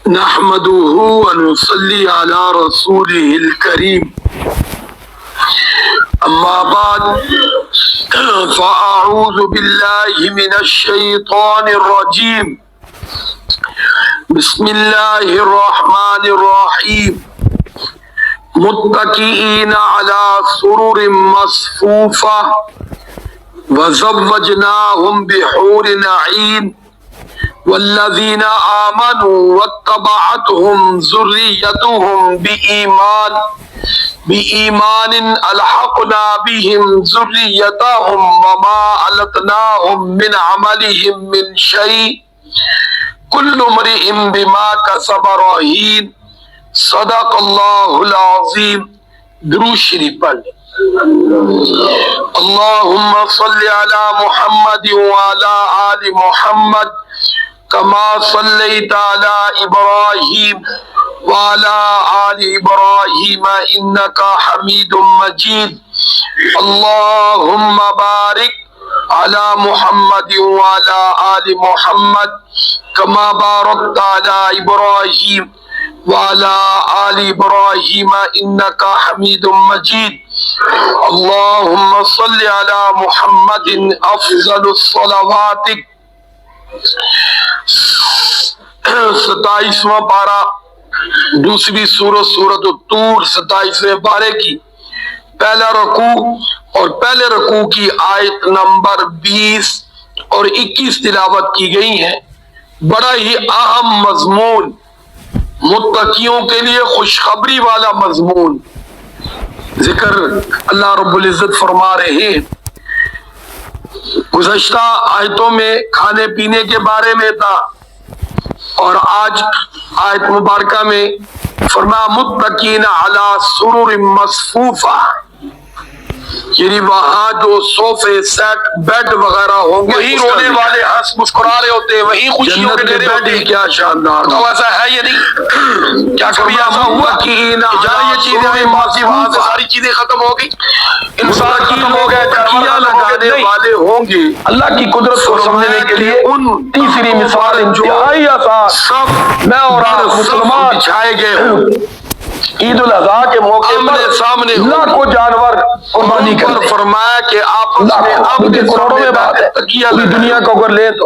نحمده ونصلي على رسوله الكريم أما بعد فأعوذ بالله من الشيطان الرجيم بسم الله الرحمن الرحيم متكئين على سرر مصفوفة وزوجناهم بحور عين والذين آمنوا واتبعتهم ذريتهم بإيمان ألحقنا بهم ذريتهم وما ألتناهم من عملهم من شيء كل امرئ بما كسب رهين صدق الله العظيم. درود شریف پڑھ لیں. اللهم صل على محمد وعلى آل محمد كما صليت على إبراهيم وعلى آل إبراهيم إنك حميد مجيد. اللهم بارك على محمد وعلى آل محمد كما باركت على إبراهيم وعلى آل إبراهيم إنك حميد مجيد. اللهم صل على محمد أفضل الصلوات. 27واں پارہ دوسری سورت الطور 27ویں پارے کی پہلا رکوع اور پہلے رکوع کی آیت نمبر 20 اور 21 تلاوت کی گئی ہیں. بڑا ہی اہم مضمون، متقیوں کے لیے خوشخبری والا مضمون ذکر اللہ رب العزت فرما رہے ہیں. گزشتہ آیتوں میں کھانے پینے کے بارے میں تھا اور آج آیت مبارکہ میں فرمایا متکئین علی سرر مصفوفہ، یعنی وہاں جو صوفے سیٹ بیڈ وغیرہ ہوں گے وہی رونے والے ہنس مسکرا رہے ہوتے ہیں، وہی خوشیوں کے ڈیرے ہوتے ہیں. کیا شاندار، تو ایسا ہے یا نہیں؟ کیا کبھی ایسا ہوا کہ یہ چیزیں ماضی وہاں سے ساری چیزیں ختم ہو گئی، انسان ختم ہو گئے، تکیہ لگانے والے ہوں گے. اللہ کی قدرت کو سمجھنے کے لیے ان تیسری مثال انتہائی آسان، سب میں اور آپ مسلمان بچھائے گئے ہوں. عید الاضحیٰ کے موقع پر سامنے لاکھوں جانور قربانی کرتے، فرمایا کہ آپ اب کے کروڑوں میں بات ہے پوری دنیا کو اگر لیں تو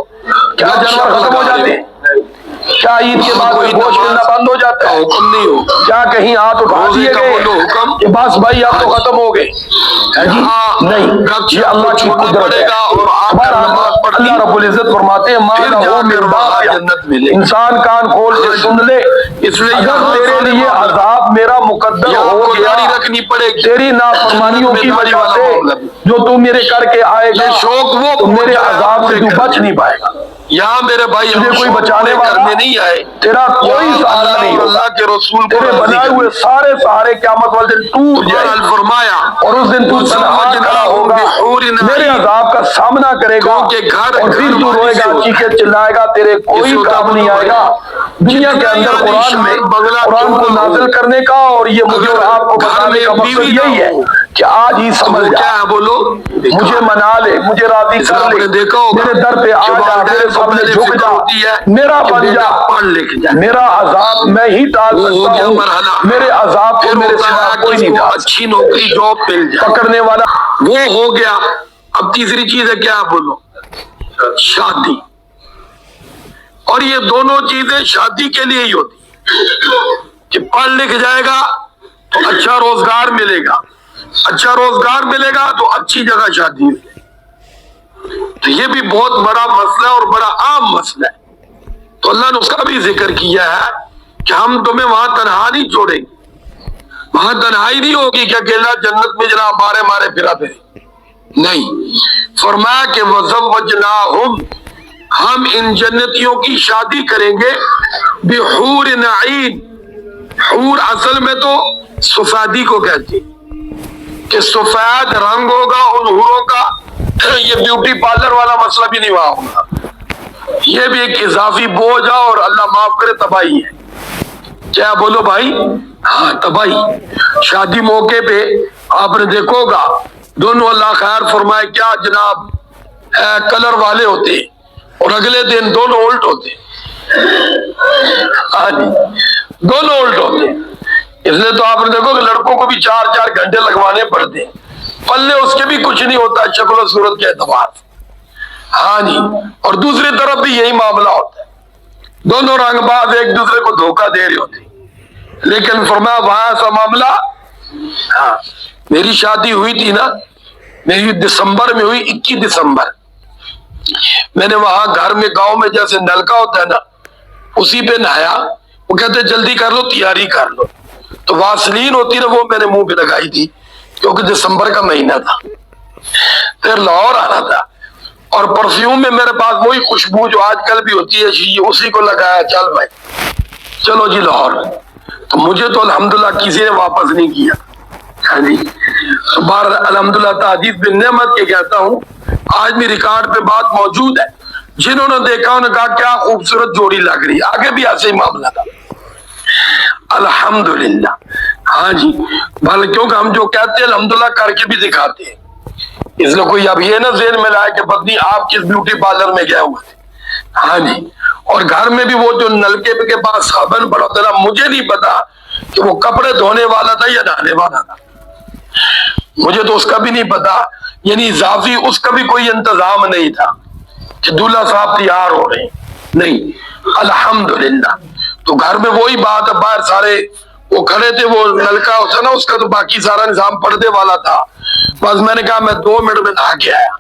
کیا جانور ختم ہو جاتے ہیں؟ کیا عید کے بعد کوئی گوشت ملنا بند ہو جاتا ہے؟ حکم نہیں ہو. کیا کہیں ہاتھ اٹھا دیے گئے کہ بس بھائی آپ تو ختم ہو گئے؟ نہیں، یہ اللہ کی قدرت ہے. اللہ رب العزت فرماتے ہیں انسان کان کھول کے سن لے، اگر تیرے لیے عذاب میرا مقدر ہو گیا تیری نافرمانیوں کی وجہ سے جو تو میرے کر کے آئے گا تو میرے عذاب سے تو بچ نہیں پائے گا. یہاں میرے بھائی تجھے کوئی بچانے والا نہیں آئے، تیرا کوئی سہارا نہیں ہو. اللہ کے رسول تیرے بنائے ہوئے سارے سہارے قیامت والے دن ٹوٹ جائے فرمایا، اور اس دن تو تنہا کھڑا ہوگا، میرے عذاب کا سامنا کرے گا اور پھر تو روئے گا، چیخے چلائے گا، تیرے کوئی کام نہیں آئے گا. دنیا کے اندر قرآن کو نازل کرنے کا اور یہ مجھے اور آپ کو بتانے کا مقصد یہی ہے کہ آج ہی سمجھ جا، بولو مجھے منا لے، مجھے راضی کر لے، میرے در پہ آ جا، میرے سامنے جھک جا، میرا بن جا. میرا عذاب میں ہی ٹال سکتا ہوں، میرے عذاب کو میرے سوا کوئی نہیں ٹال. اچھی نوکری جاب مل جائے، پکڑنے والا وہ ہو گیا. اب تیسری چیز ہے کیا؟ بولو شادی. اور یہ دونوں چیزیں شادی کے لیے ہی ہوتی کہ پڑھ لکھ جائے گا تو اچھا روزگار ملے گا، اچھا روزگار ملے گا تو اچھی جگہ شادی ملے گی. تو یہ بھی بہت بڑا مسئلہ اور بڑا عام مسئلہ ہے. تو اللہ نے اس کا بھی ذکر کیا ہے کہ ہم تمہیں وہاں تنہا نہیں چھوڑیں گے، وہاں تنہائی نہیں ہوگی کہ اکیلا جنت میں جناب مارے مارے پھرا پھرے. نہیں، فرمایا کہ وَزَوَّجْنَاهُمْ، ہم ان جنتیوں کی شادی کریں گے بحور عین. حور اصل میں تو سفیدی کو کہتے ہیں کہ سفید رنگ ہوگا ان حوروں کا. یہ بیوٹی پارلر والا مسئلہ بھی نہیں وہاں ہوگا، یہ بھی ایک اضافی بوجھ ہے اور اللہ معاف کرے تباہی ہے. کیا بولو بھائی؟ ہاں تباہی. شادی موقع پہ آپ نے دیکھو گا دونوں اللہ خیر فرمائے کیا جناب کلر والے ہوتے اور اگلے دن دونوں الٹ ہوتے. لیے تو آپ نے دیکھو کہ لڑکوں کو بھی 4 گھنٹے لگوانے پڑتے ہیں، پلے اس کے بھی کچھ نہیں ہوتا شکل و صورت کے اعتبار سے. ہاں جی، اور دوسری طرف بھی یہی معاملہ ہوتا ہے، دونوں رنگ باز ایک دوسرے کو دھوکہ دے رہے ہوتے. لیکن فرمایا وہاں ایسا معاملہ. ہاں میری شادی ہوئی تھی نا، میری دسمبر میں ہوئی، 21 دسمبر. میں نے وہاں گھر میں گاؤں میں جیسے نلکا ہوتا ہے نا، اسی پہ نہایا. وہ کہتے جلدی کر لو، تیاری کر لو. تو واسلین ہوتی نا، وہ میں نے منہ پہ لگائی تھی کیونکہ دسمبر کا مہینہ تھا، پھر لاہور آنا تھا. اور پرفیوم میں میرے پاس وہی خوشبو جو آج کل بھی ہوتی ہے، اسی کو لگایا. چل بھائی چلو جی لاہور. تو مجھے تو الحمدللہ کسی نے واپس نہیں کیا. ہاں جی، بار الحمدللہ تعجیز بن نعمت کے کہتا ہوں، آج بھی ریکارڈ پہ بات موجود ہے. جنہوں نے دیکھا انہوں نے کہا کیا خوبصورت جوڑی لگ رہی. آگے بھی ایسے ہی معاملہ تھا الحمدللہ. ہاں جی، بھلے کیونکہ ہم جو کہتے ہیں الحمدللہ کر کے بھی دکھاتے ہیں. اس لیے کوئی اب یہ نہ ذہن میں لائے کہ پتنی آپ کس بیوٹی پارلر میں گئے ہوئے تھے. ہاں جی، اور گھر میں بھی وہ جو نلکے کے پاس صابن پڑا تھا نا، مجھے نہیں پتا کہ وہ کپڑے دھونے والا تھا یا نہانے والا تھا. مجھے تو اس کا بھی نہیں پتا، یعنی اضافی اس کا بھی کوئی انتظام نہیں تھا کہ دولہا صاحب تیار ہو رہے ہیں. نہیں الحمدللہ. تو گھر میں وہی بات ہے، باہر سارے وہ کھڑے تھے، وہ نلکا ہوتا نا اس کا تو باقی سارا نظام پردے والا تھا. بس میں نے کہا میں 2 منٹ میں نہا کے آیا.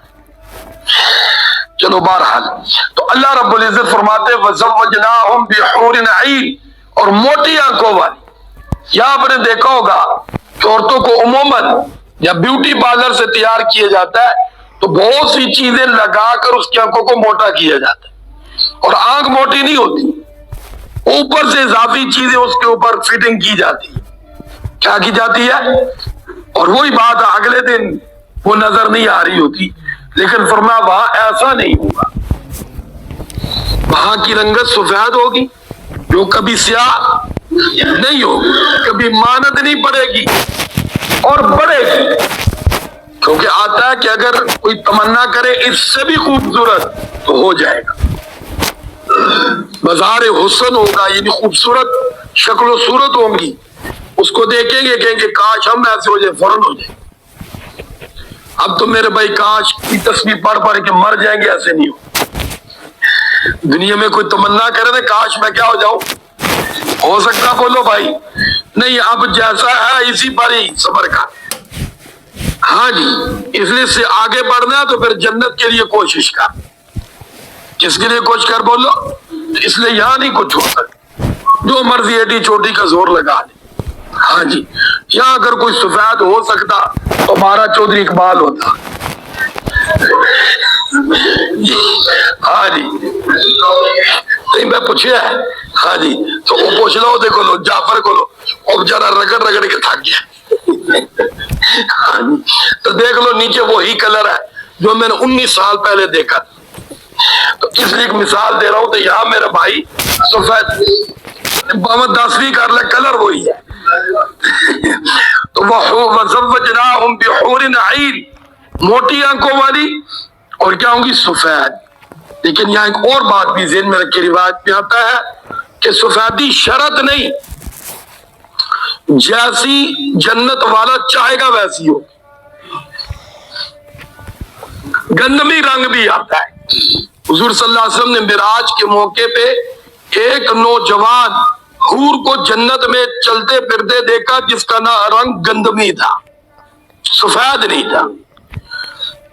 چلو بہرحال، تو اللہ رب العزت فرماتے وَزَوَّجْنَاهُمْ بِحُورٍ عِينٍ، اور موٹی آنکھوں والی. یہاں آپ نے دیکھا ہوگا کہ عورتوں کو عموماً جب بیوٹی پارلر سے تیار کیا جاتا ہے تو بہت سی چیزیں لگا کر اس کی آنکھوں کو موٹا کیا جاتا ہے. اور آنکھ موٹی نہیں ہوتی، اوپر سے اضافی چیزیں اس کے اوپر فٹنگ کی جاتی ہے. کیا کی جاتی ہے؟ اور وہی بات اگلے دن وہ نظر نہیں آ رہی ہوتی. لیکن فرمایا وہاں ایسا نہیں ہوگا، وہاں کی رنگت سفید ہوگی جو کبھی سیاہ نہیں ہوگی، کبھی مانت نہیں پڑے گی اور بڑھے گی. کیونکہ آتا ہے کہ اگر کوئی تمنا کرے اس سے بھی خوبصورت تو ہو جائے گا. بازار حسن ہوگا، یعنی خوبصورت شکل و صورت ہوں گی. اس کو دیکھیں گے کہیں گے کاش ہم ایسے ہو جائے، فوراً ہو جائے. اب تو میرے بھائی کاش کی تسبیح پڑھ پڑھ کے مر جائیں گے، ایسے نہیں ہو. دنیا میں کوئی تمنا کرے نا کاش میں کیا ہو جاؤں، ہو سکتا بولو بھائی نہیں. اب جیسا ہے اسی پر ہی صبر کا. ہاں جی، اس لیے سے آگے بڑھنا ہے تو پھر جنت کے لیے کوشش کر. کس کے لیے کوشش کر بولو؟ اس لیے یہاں نہیں کچھ ہو سکتا، جو مرضی ایٹی چوٹی کا زور لگا لے. ہاں جی، یہاں اگر کوئی سفید ہو سکتا تو ہمارا چودھری اقبال ہوتا. ہاں جی، نہیں میں پوچھے ہے. ہاں جی، تو وہ پوچھ لو دیکھو لو جعفر کو لو، اب جرا رگڑ رگڑ کے تھک گیا. ہاں جی، تو دیکھ لو نیچے وہی کلر ہے جو میں نے 19 سال پہلے دیکھا. تو اس لیے ایک مثال دے رہا ہوں. تو یہاں میرا بھائی سفید 10ویں کر لے، کلر وہی ہے. تو وَزَوَّجْنَاهُمْ بِحُورٍ عِينٍ، موٹی آنکھوں والی، اور کیا ہوں گی؟ سفید. لیکن یہاں ایک اور بات بھی ذہن میں رکھ کے روایت میں آتا ہے کہ سفیدی شرط نہیں، جیسی جنت والا چاہے گا ویسی ہو. گندمی رنگ بھی آتا ہے. حضور صلی اللہ علیہ وسلم نے معراج کے موقع پہ ایک نوجوان حور کو جنت میں چلتے پھرتے دیکھا جس کا رنگ گندمی تھا، سفید نہیں تھا.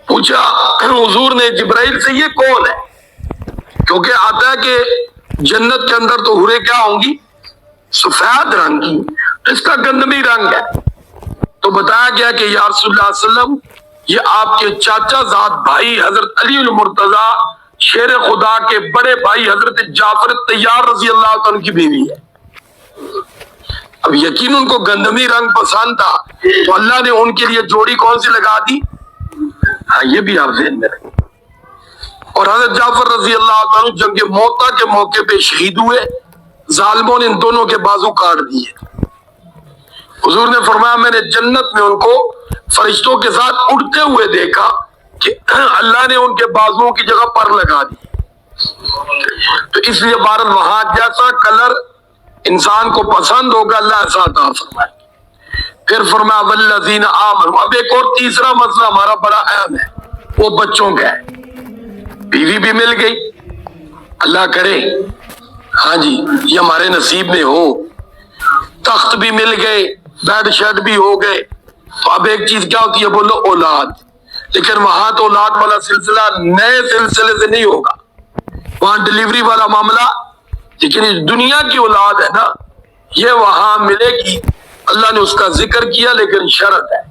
پوچھا حضور نے جبرائیل سے یہ کون ہے؟ کیونکہ آتا ہے کہ جنت کے اندر تو حوریں کیا ہوں گی؟ سفید رنگ کی، اس کا گندمی رنگ ہے. تو بتایا گیا کہ یا رسول اللہ صلی اللہ علیہ وسلم، یہ آپ کے چاچا زاد بھائی حضرت علی المرتضیٰ شیر خدا کے بڑے بھائی حضرت جعفر طیار رضی اللہ عنہ کی بیوی ہے. اب یقین ان کو گندمی رنگ پسند تھا تو اللہ نے ان کے لیے جوڑی کون سی لگا دی؟ ہاں یہ بھی آپ ذہن میں رکھیں. اور حضرت جعفر رضی اللہ عنہ جنگ موتا کے موقع پہ شہید ہوئے، ظالموں نے ان دونوں کے بازو کاٹ دیے. حضور نے فرمایا میں نے جنت میں ان کو فرشتوں کے ساتھ اڑتے ہوئے دیکھا کہ اللہ نے ان کے بازوؤں کی جگہ پر لگا دی. تو اس لیے بہرحال وہاں جیسا کلر انسان کو پسند ہوگا اللہ ایسا عطا فرمائے. پھر فرمایا والذین آمنوا. اب ایک اور تیسرا مسئلہ ہمارا بڑا اہم ہے، وہ بچوں کا ہے. بیوی بھی مل گئی، اللہ کرے ہاں جی یہ ہمارے نصیب میں ہو، تخت بھی مل گئے، بیڈ شیڈ بھی ہو گئے. تو اب ایک چیز کیا ہوتی ہے، بولو اولاد. لیکن وہاں تو اولاد والا سلسلہ نئے سلسلے سے نہیں ہوگا، وہاں ڈلیوری والا معاملہ. لیکن اس دنیا کی اولاد ہے نا، یہ وہاں ملے گی. اللہ نے اس کا ذکر کیا لیکن شرط ہے.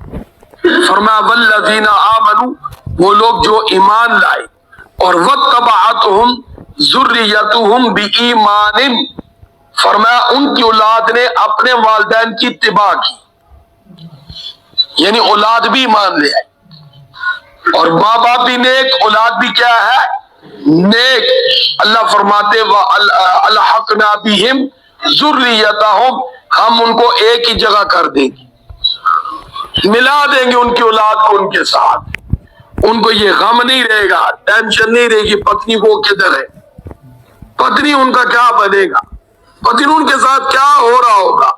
فرمایا والذین آمنوا، وہ لوگ جو ایمان لائے، اور واتبعتہم ذریتہم بایمان، فرمایا ان کی اولاد نے اپنے والدین کی اتباع کی، یعنی اولاد بھی ایمان لے آئی، اور ماں باپ بھی نیک، اولاد بھی کیا ہے نیک. اللہ فرماتے وَأَلْحَقْنَا بِهِمْ ذُرِّيَّتَهُمْ، ہم ان کو ایک ہی جگہ کر دیں گے، ملا دیں گے ان کی اولاد کو ان کے ساتھ. ان کو یہ غم نہیں رہے گا، ٹینشن نہیں رہے گی پتنی وہ کدھر ہے، پتنی ان کا کیا بنے گا، پتنی ان کے ساتھ کیا ہو رہا ہوگا.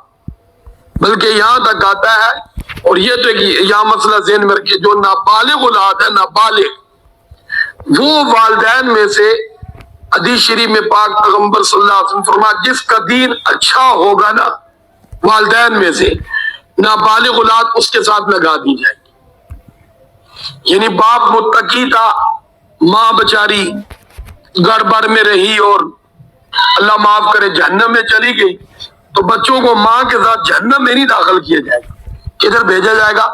بلکہ یہاں تک آتا ہے، اور یہ تو یہاں مسئلہ ذہن میں رکھیے، جو نابالغ اولاد ہے، نابالغ، وہ والدین میں سے حدیث شریف میں پاک پیغمبر صلی اللہ علیہ وسلم فرمایا جس کا دین اچھا ہوگا نا والدین میں سے، نابالغ اولاد اس کے ساتھ لگا دی جائے گی. یعنی باپ متقی تھا، ماں بچاری گڑبڑ میں رہی اور اللہ معاف کرے جہنم میں چلی گئی، تو بچوں کو ماں کے ساتھ جہنم میں نہیں داخل کیا جائے گا. کدھر بھیجا جائے گا؟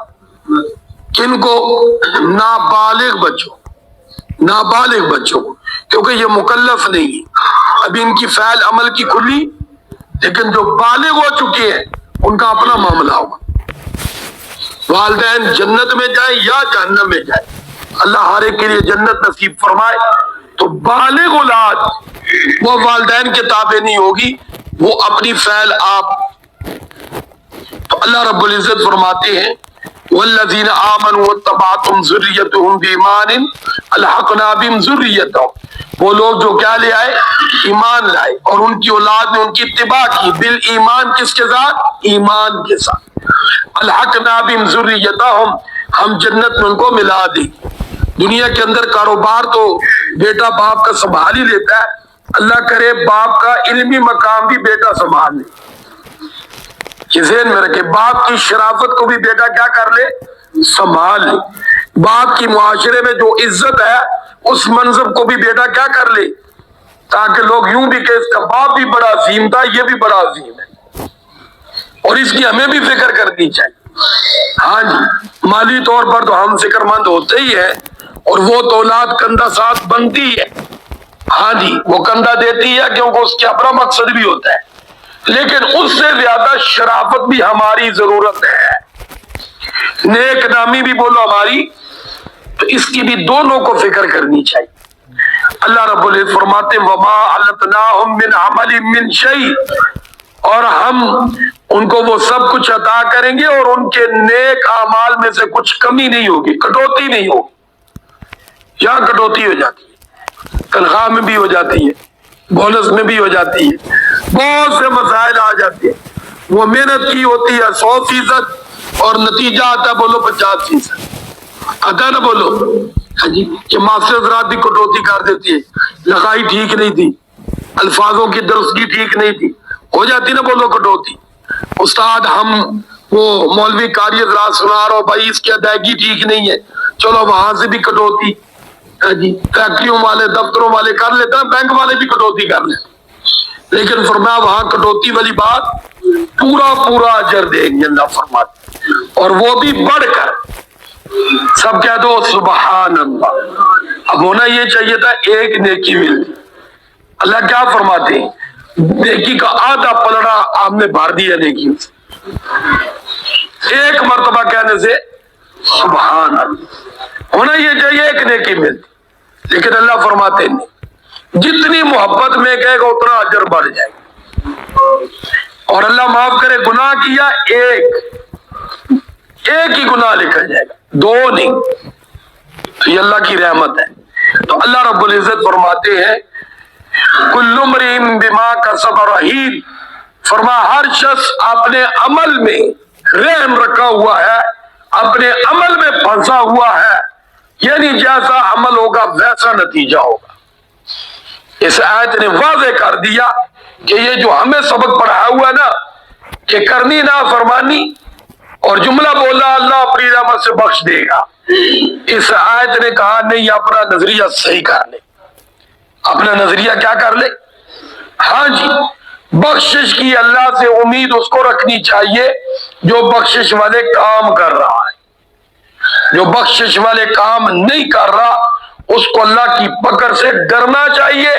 کن کو؟ نابالغ بچوں، نابالغ بچوں کو، کیونکہ یہ مکلف نہیں ہے ابھی، ان کی فعل عمل کی کھلی. لیکن جو بالغ ہو چکے ہیں ان کا اپنا معاملہ ہوگا. والدین جنت میں جائیں یا جہنم میں جائیں، اللہ ہر ایک کے لیے جنت نصیب فرمائے. تو بالغ اولاد وہ والدین کے تابع نہیں ہوگی، وہ اپنی فعل آپ. تو اللہ رب العزت فرماتے ہیں والذین آمنوا واتبعتہم ذریتہم بایمان الحقنا بہم ذریتہم، وہ لوگ جو کیا لے آئے؟ ایمان لائے، اور ان کی اولاد نے ان کی اتباع کی بالایمان. کس کے ساتھ؟ ایمان کے ساتھ. الحقنا بہم ذریتہم، ہم جنت میں ان کو ملا دیں. دنیا کے اندر کاروبار تو بیٹا باپ کا سنبھال ہی لیتا ہے، اللہ کرے باپ کا علمی مقام بھی بیٹا سنبھال لے. ذہن میں رکھے، باپ کی شرافت کو بھی بیٹا کیا کر لے؟ سنبھال لے. باپ کی معاشرے میں جو عزت ہے اس منصب کو بھی بیٹا کیا کر لے، تاکہ لوگ یوں بھی کہ اس کا باپ بھی بڑا عظیم تھا، یہ بھی بڑا عظیم ہے، اور اس کی ہمیں بھی فکر کرنی چاہیے. ہاں جی مالی طور پر تو ہم فکر مند ہوتے ہی ہیں، اور وہ تو اولاد کندھا ساتھ بنتی ہے. ہاں جی وہ کندھا دیتی ہے کیونکہ اس کا اپنا مقصد بھی ہوتا ہے، لیکن اس سے زیادہ شرافت بھی ہماری ضرورت ہے، نیک نامی بھی بولو ہماری. تو اس کی بھی دونوں کو فکر کرنی چاہیے. اللہ رب العزت فرماتے وما علتناہم من عمل من شیء، اور ہم ان کو وہ سب کچھ عطا کریں گے، اور ان کے نیک اعمال میں سے کچھ کمی نہیں ہوگی، کٹوتی نہیں ہوگی. یہاں کٹوتی ہو جاتی ہے، تنخواہ میں بھی ہو جاتی ہے، بونس میں بھی ہو جاتی ہے، بہت سے مسائل آ جاتے ہیں. وہ محنت کی ہوتی ہے 100%، اور نتیجہ آتا ہے بولو 50%. آتا نہ بولو ہاں جی. کہ ماسٹر حضرات بھی کٹوتی کر دیتی ہے، لکھائی ٹھیک نہیں تھی، الفاظوں کی درستگی ٹھیک نہیں تھی، ہو جاتی نا بولو کٹوتی. استاد ہم وہ مولوی قاری حضرات سنا رہا ہو بھائی اس کی ادائیگی ٹھیک نہیں ہے، چلو وہاں سے بھی کٹوتی. جی فیکٹریوں والے دفتروں والے کر لیتے ہیں، بینک والے بھی کٹوتی کر لیتے. لیکن فرمایا وہاں کٹوتی والی بات پورا پورا اجر دیں گے اللہ فرماتے، اور وہ بھی بڑھ کر. سب کہہ دو سبحان اللہ. اب ہونا یہ چاہیے تھا ایک نیکی ملتی. اللہ کیا فرماتے ہیں؟ نیکی کا آدھا پلڑا آپ نے بھر دیا نیکی سے، ایک مرتبہ کہنے سے سبحان اللہ. ہونا یہ چاہیے ایک نیکی ملتی، لیکن اللہ فرماتے نہیں، جتنی محبت میں کہے گا اتنا اجر بڑھ جائے گا. اور اللہ معاف کرے گناہ کیا ایک ہی گناہ لکھا جائے گا، 2 نہیں. تو یہ اللہ کی رحمت ہے. تو اللہ رب العزت فرماتے ہیں کل امرئ بما کسب رہین، فرما ہر شخص اپنے عمل میں رحم رکھا ہوا ہے، اپنے عمل میں پھنسا ہوا ہے، یعنی جیسا عمل ہوگا ویسا نتیجہ ہوگا۔ اس آیت نے واضح کر دیا کہ یہ جو ہمیں سبق پڑھایا ہوا ہے نا کہ کرنی نافرمانی اور جملہ بولا اللہ اپنی رحمت سے بخش دے گا، اس آیت نے کہا نہیں، اپنا نظریہ صحیح کر لے، اپنا نظریہ کیا کر لے؟ ہاں جی، بخشش کی اللہ سے امید اس کو رکھنی چاہیے جو بخشش والے کام کر رہا ہے، جو بخشش والے کام نہیں کر رہا اس کو اللہ کی پکڑ سے ڈرنا چاہیے،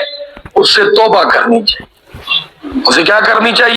اس سے توبہ کرنی چاہیے، اسے کیا کرنی چاہیے؟